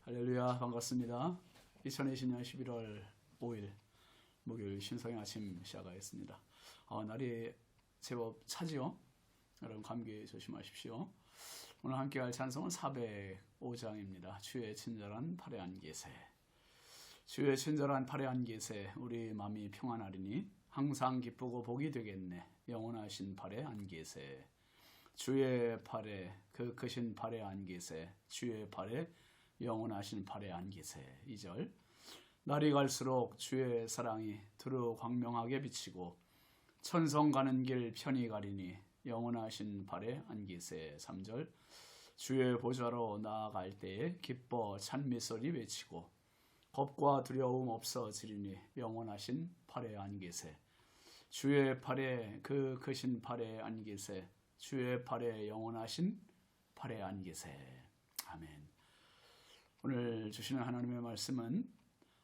할렐루야, 반갑습니다. 2020년 11월 5일 목요일 신성의 아침 시작하겠습니다. 날이 제법 차지요. 여러분 감기 조심하십시오. 오늘 함께할 찬송은 405장입니다. 주의 친절한 팔에 안기세. 주의 친절한 팔에 안기세. 우리 마음이 평안하리니 항상 기쁘고 복이 되겠네. 영원하신 팔에 안기세. 주의 팔에 그 크신 팔에 안기세. 주의 팔에 영원하신 팔에 안기세. 2절. 날이 갈수록 주의 사랑이 두루 광명하게 비치고 천성 가는 길 편히 가리니 영원하신 팔에 안기세. 3절. 주의 보좌로 나아갈 때에 기뻐 찬미소리 외치고 겁과 두려움 없어지리니 영원하신 팔에 안기세. 주의 팔에 그 크신 팔에 안기세. 주의 팔에 영원하신 팔에 안기세. 아멘. 오늘 주시는 하나님의 말씀은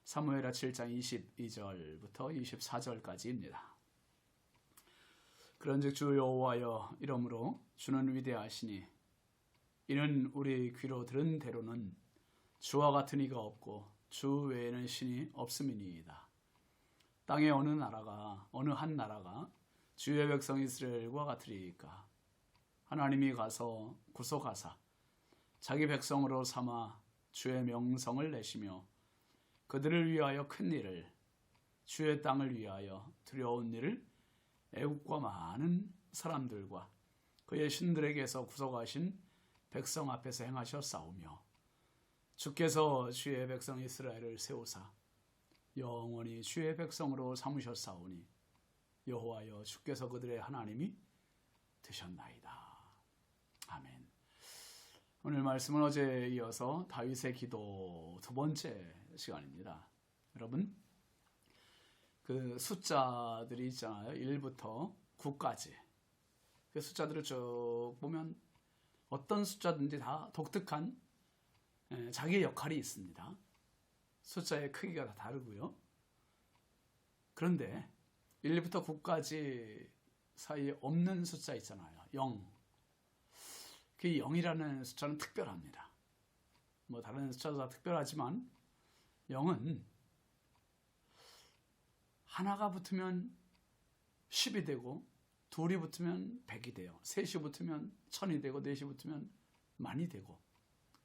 사무엘하 7장 22절부터 24절까지입니다. 그런즉 주 여호와여 이러므로 주는 위대하시니 이는 우리 귀로 들은 대로는 주와 같은 이가 없고 주 외에는 신이 없음이니이다. 땅의 어느 한 나라가 주의 백성 이스라엘과 같으리이까. 하나님이 가서 구속하사 자기 백성으로 삼아 주의 명성을 내시며 그들을 위하여 큰 일을 주의 땅을 위하여 두려운 일을 애국과 많은 사람들과 그의 신들에게서 구속하신 백성 앞에서 행하셨사오며 주께서 주의 백성 이스라엘을 세우사 영원히 주의 백성으로 삼으셨사오니 여호와여 주께서 그들의 하나님이 되셨나이다. 아멘. 오늘 말씀은 어제에 이어서 다윗의 기도 두 번째 시간입니다. 여러분, 그 숫자들이 있잖아요. 1부터 9까지. 그 숫자들을 쭉 보면 어떤 숫자든지 다 독특한 자기의 역할이 있습니다. 숫자의 크기가 다 다르고요. 그런데 1부터 9까지 사이에 없는 숫자 있잖아요. 0. 그 0이라는 숫자는 특별합니다. 뭐 다른 숫자도 다 특별하지만 0은 하나가 붙으면 10이 되고 둘이 붙으면 100이 돼요. 셋이 붙으면 1000이 되고 넷이 붙으면 만이 되고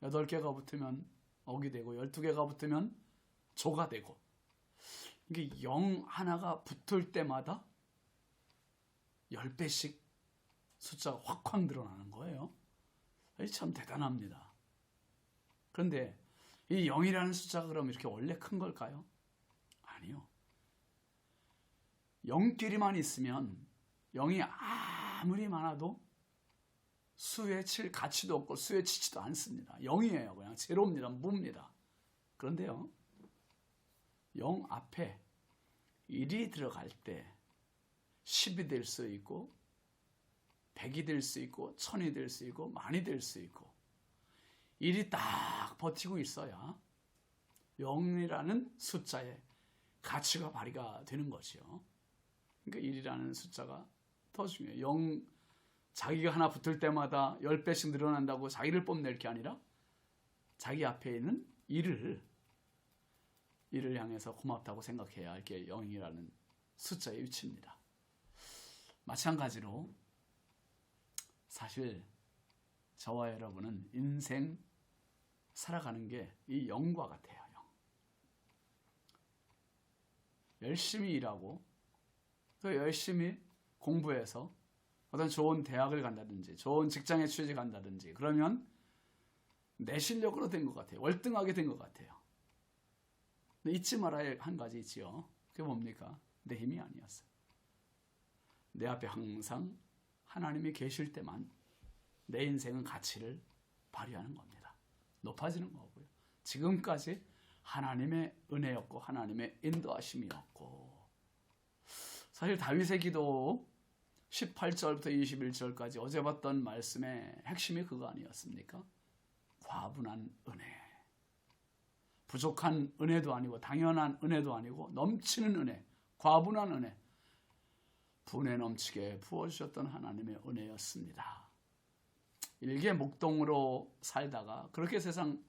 8개가 붙으면 억이 되고 12개가 붙으면 조가 되고 이게 0 하나가 붙을 때마다 10배씩 숫자가 확확 늘어나는 거예요. 참 대단합니다. 그런데 이 0이라는 숫자가 그럼 이렇게 원래 큰 걸까요? 아니요. 0끼리만 있으면 0이 아무리 많아도 수에 칠 가치도 없고 수에 치지도 않습니다. 0이에요. 그냥 제로입니다. 무입니다. 그런데요. 0 앞에 1이 들어갈 때 10이 될 수 있고 100이 될 수 있고 1000이 될 수 있고 만이 될 수 있고 1이 딱 버티고 있어야 0이라는 숫자의 가치가 발휘가 되는 거죠. 그러니까 1이라는 숫자가 더 중요해요. 0 자기가 하나 붙을 때마다 10배씩 늘어난다고 자기를 뽐낼 게 아니라 자기 앞에 있는 1을 향해서 고맙다고 생각해야 할 게 0이라는 숫자의 위치입니다. 마찬가지로 사실 저와 여러분은 인생 살아가는 게 이 0과 같아요. 0. 열심히 일하고 또 열심히 공부해서 어떤 좋은 대학을 간다든지 좋은 직장에 취직한다든지 그러면 내 실력으로 된 것 같아요. 월등하게 된 것 같아요. 근데 잊지 말아야 할 한 가지 있지요. 그게 뭡니까? 내 힘이 아니었어요. 내 앞에 항상 하나님이 계실 때만 내 인생은 가치를 발휘하는 겁니다. 높아지는 거고요. 지금까지 하나님의 은혜였고 하나님의 인도하심이었고 사실 다윗의 기도 18절부터 21절까지 어제 봤던 말씀의 핵심이 그거 아니었습니까? 과분한 은혜. 부족한 은혜도 아니고 당연한 은혜도 아니고 넘치는 은혜, 과분한 은혜. 분에 넘치게 부어주셨던 하나님의 은혜였습니다. 일개 목동으로 살다가 그렇게 세상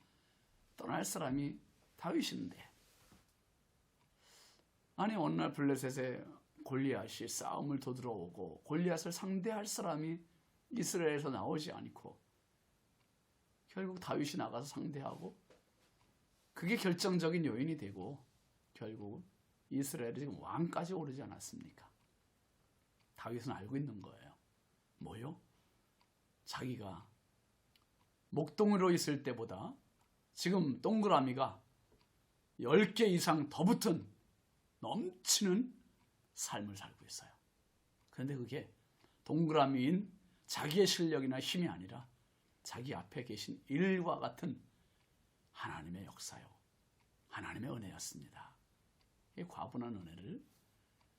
떠날 사람이 다윗인데, 아니 어느 날 블레셋에 골리앗이 싸움을 도들어오고 골리앗을 상대할 사람이 이스라엘에서 나오지 않고 결국 다윗이 나가서 상대하고, 그게 결정적인 요인이 되고 결국 이스라엘이 지금 왕까지 오르지 않았습니까? 다윗은 알고 있는 거예요. 뭐요? 자기가 목동으로 있을 때보다 지금 동그라미가 10개 이상 더 붙은 넘치는 삶을 살고 있어요. 그런데 그게 동그라미인 자기의 실력이나 힘이 아니라 자기 앞에 계신 일과 같은 하나님의 역사요, 하나님의 은혜였습니다. 이 과분한 은혜를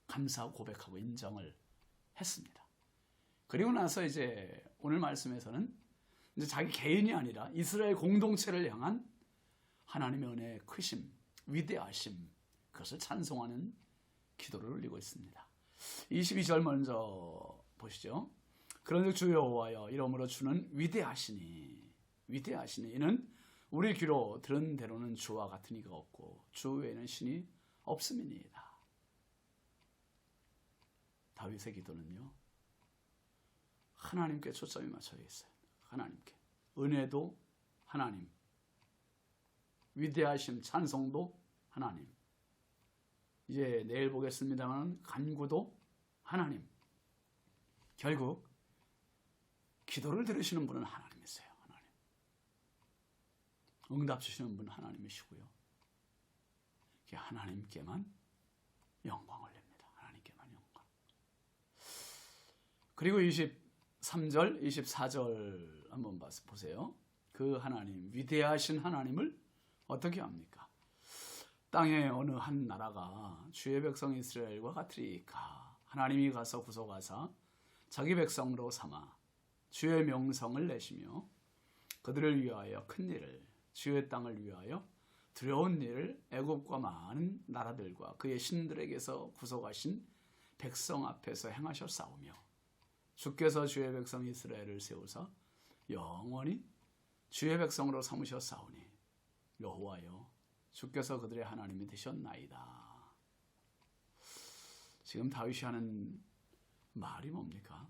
감사하고 고백하고 인정을 했습니다. 그리고 나서 이제 오늘 말씀에서는 이제 자기 개인이 아니라 이스라엘 공동체를 향한 하나님의 은혜의 크심, 위대하심, 그것을 찬송하는 기도를 올리고 있습니다. 22절 먼저 보시죠. 그런즉 주 여호와여, 이러므로 주는 위대하시니, 위대하시니 이는 우리 귀로 들은 대로는 주와 같은 이가 없고 주 외에는 신이 없음이니이다. 다윗의 기도는요, 하나님께 초점이 맞춰져 있어요. 하나님께. 은혜도 하나님, 위대하심, 찬송도 하나님, 이제 내일 보겠습니다만 간구도 하나님. 결국 기도를 들으시는 분은 하나님이세요. 하나님. 응답 주시는 분은 하나님이시고요. 하나님께만 영광을 냅니다. 하나님께만 영광. 그리고 23절, 24절 한번 보세요. 그 하나님, 위대하신 하나님을 어떻게 합니까? 땅의 어느 한 나라가 주의 백성 이스라엘과 같으리까? 하나님이 가서 구속하사 자기 백성으로 삼아 주의 명성을 내시며 그들을 위하여 큰 일을, 주의 땅을 위하여 두려운 일을 애굽과 많은 나라들과 그의 신들에게서 구속하신 백성 앞에서 행하셨사오며, 주께서 주의 백성 이스라엘을 세우사 영원히 주의 백성으로 삼으셨사오니 여호와여, 주께서 그들의 하나님이 되셨나이다. 지금 다윗이 하는 말이 뭡니까?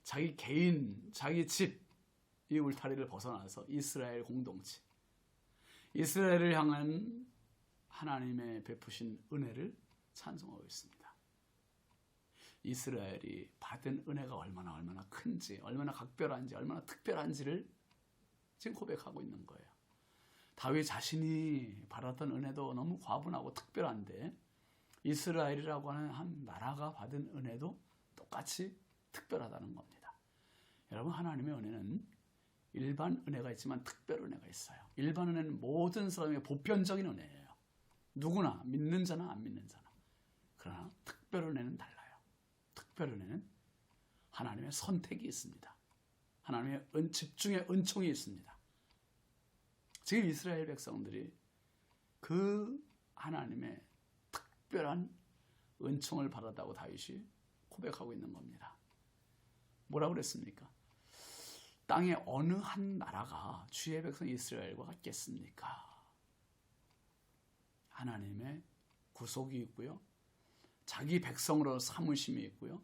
자기 개인, 자기 집, 이 울타리를 벗어나서 이스라엘 공동체, 이스라엘을 향한 하나님의 베푸신 은혜를 찬송하고 있습니다. 이스라엘이 받은 은혜가 얼마나 큰지, 얼마나 각별한지, 얼마나 특별한지를 지금 고백하고 있는 거예요. 다윗 자신이 받았던 은혜도 너무 과분하고 특별한데 이스라엘이라고 하는 한 나라가 받은 은혜도 똑같이 특별하다는 겁니다. 여러분, 하나님의 은혜는 일반 은혜가 있지만 특별 은혜가 있어요. 일반 은혜는 모든 사람에게 보편적인 은혜예요. 누구나, 믿는 자나 안 믿는 자나. 그러나 특별 은혜는 달라요. 특별 은혜는 하나님의 선택이 있습니다. 하나님의 집중의 은총이 있습니다. 지금 이스라엘 백성들이 그 하나님의 특별한 은총을 받았다고 다윗이 고백하고 있는 겁니다. 뭐라고 그랬습니까? 땅의 어느 한 나라가 주의 백성 이스라엘과 같겠습니까? 하나님의 구속이 있고요, 자기 백성으로 삼으심이 있고요,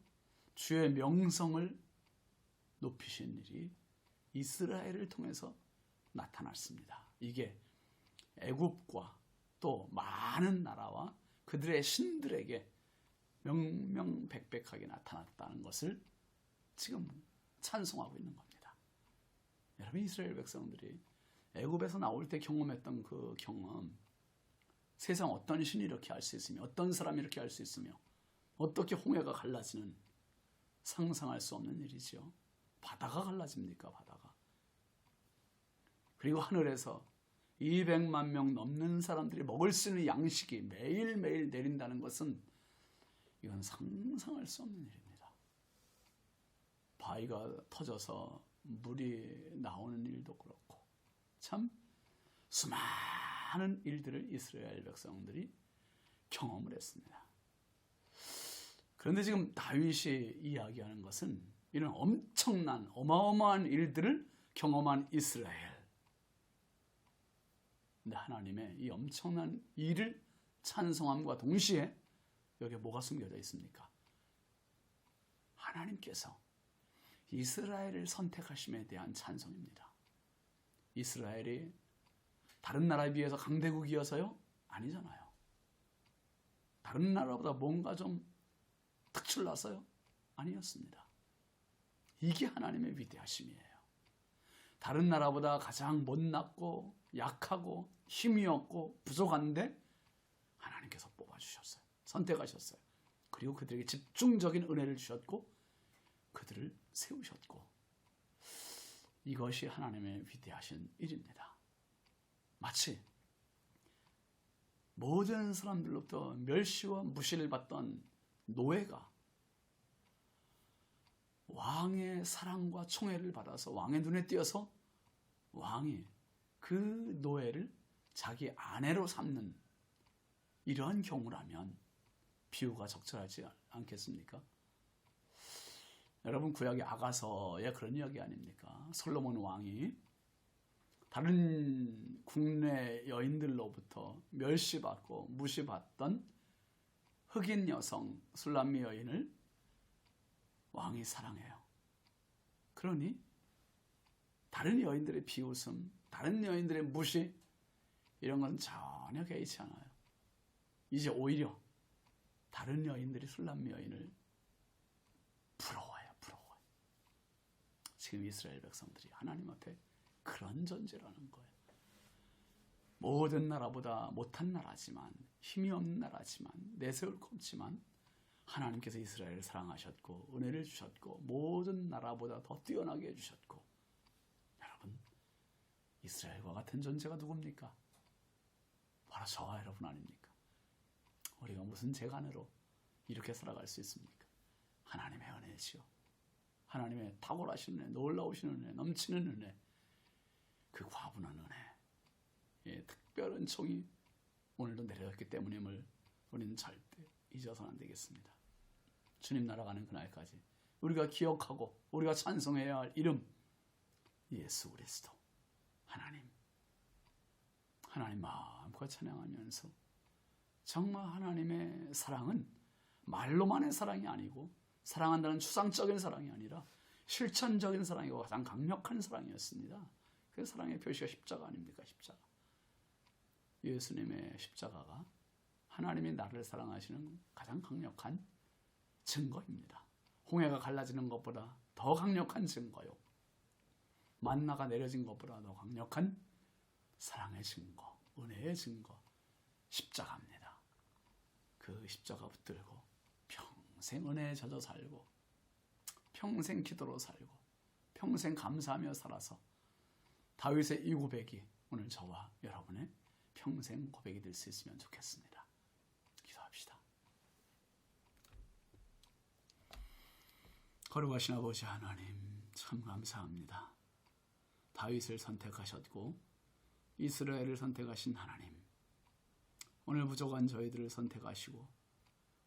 주의 명성을 높이신 일이 이스라엘을 통해서 나타났습니다. 이게 애굽과 또 많은 나라와 그들의 신들에게 명명백백하게 나타났다는 것을 지금 찬송하고 있는 겁니다. 여러분, 이스라엘 백성들이 애굽에서 나올 때 경험했던 그 경험, 세상 어떤 신이 이렇게 할 수 있으며 어떤 사람이 이렇게 할 수 있으며 어떻게 홍해가 갈라지는, 상상할 수 없는 일이죠. 바다가 갈라집니까? 바다가. 그리고 하늘에서 200만 명 넘는 사람들이 먹을 수 있는 양식이 매일매일 내린다는 것은 이건 상상할 수 없는 일입니다. 바위가 터져서 물이 나오는 일도 그렇고 참 수많은 일들을 이스라엘 백성들이 경험을 했습니다. 그런데 지금 다윗이 이야기하는 것은 이런 엄청난 어마어마한 일들을 경험한 이스라엘, 근데 하나님의 이 엄청난 일을 찬송함과 동시에 여기에 뭐가 숨겨져 있습니까? 하나님께서 이스라엘을 선택하심에 대한 찬송입니다. 이스라엘이 다른 나라에 비해서 강대국이어서요? 아니잖아요. 다른 나라보다 뭔가 좀 특출나서요? 아니었습니다. 이게 하나님의 위대하심이에요. 다른 나라보다 가장 못났고 약하고 힘이 없고 부족한데 하나님께서 뽑아주셨어요. 선택하셨어요. 그리고 그들에게 집중적인 은혜를 주셨고 그들을 세우셨고 이것이 하나님의 위대하신 일입니다. 마치 모든 사람들로부터 멸시와 무시를 받던 노예가 왕의 사랑과 총애를 받아서 왕의 눈에 띄어서 왕이 그 노예를 자기 아내로 삼는 이러한 경우라면 비유가 적절하지 않겠습니까? 여러분 구약의 아가서에 그런 이야기 아닙니까? 솔로몬 왕이 다른 국내 여인들로부터 멸시받고 무시받던 흑인 여성 술람미 여인을 왕이 사랑해요. 그러니 다른 여인들의 비웃음, 다른 여인들의 무시 이런 건 전혀 개의치 않아요. 이제 오히려 다른 여인들이 술람미 여인을 부러워요. 지금 이스라엘 백성들이 하나님 앞에 그런 존재라는 거예요. 모든 나라보다 못한 나라지만 힘이 없는 나라지만 내세울 거 없지만 하나님께서 이스라엘을 사랑하셨고 은혜를 주셨고 모든 나라보다 더 뛰어나게 해주셨고 여러분 이스라엘과 같은 존재가 누굽니까? 바로 저와 여러분 아닙니까? 우리가 무슨 재간으로 이렇게 살아갈 수 있습니까? 하나님의 은혜지요. 하나님의 탁월하신 은혜, 놀라우신 은혜, 넘치는 은혜, 그 과분한 은혜, 특별한 은총이 오늘도 내려졌기 때문임을 우리는 절대 잊어서는 안 되겠습니다. 주님 날아가는 그날까지 우리가 기억하고 우리가 찬송해야 할 이름 예수 그리스도 하나님 마음껏 찬양하면서 정말 하나님의 사랑은 말로만의 사랑이 아니고 사랑한다는 추상적인 사랑이 아니라 실천적인 사랑이고 가장 강력한 사랑이었습니다. 그 사랑의 표시가 십자가 아닙니까? 십자가. 예수님의 십자가가 하나님이 나를 사랑하시는 가장 강력한 증거입니다. 홍해가 갈라지는 것보다 더 강력한 증거요. 만나가 내려진 것보다 더 강력한 사랑의 증거, 은혜의 증거, 십자가입니다. 그 십자가 붙들고 평생 은혜에 젖어 살고 평생 기도로 살고 평생 감사하며 살아서 다윗의 이 고백이 오늘 저와 여러분의 평생 고백이 될 수 있으면 좋겠습니다. 기도합시다. 거룩하신 아버지 하나님 참 감사합니다. 다윗을 선택하셨고 이스라엘을 선택하신 하나님, 오늘 부족한 저희들을 선택하시고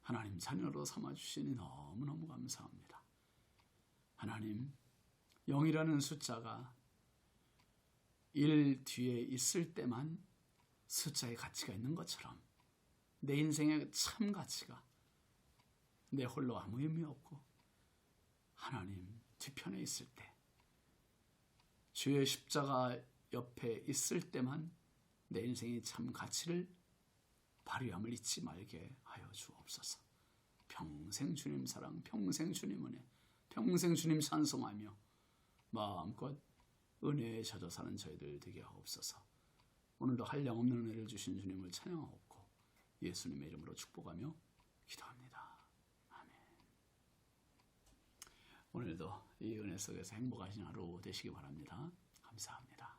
하나님 자녀로 삼아주시니 너무너무 감사합니다. 하나님, 0이라는 숫자가 1 뒤에 있을 때만 숫자의 가치가 있는 것처럼 내 인생의 참 가치가 내 홀로 아무 의미 없고 하나님 뒤편에 있을 때 주의 십자가 옆에 있을 때만 내 인생의 참 가치를 발휘함을 잊지 말게 하여 주옵소서. 평생 주님 사랑, 평생 주님 은혜, 평생 주님 찬송하며 마음껏 은혜에 젖어 사는 저희들 되게 하옵소서. 오늘도 한량없는 은혜를 주신 주님을 찬양하옵고 예수님의 이름으로 축복하며 기도합니다. 아멘. 오늘도 이 은혜 속에서 행복하신 하루 되시기 바랍니다. 감사합니다.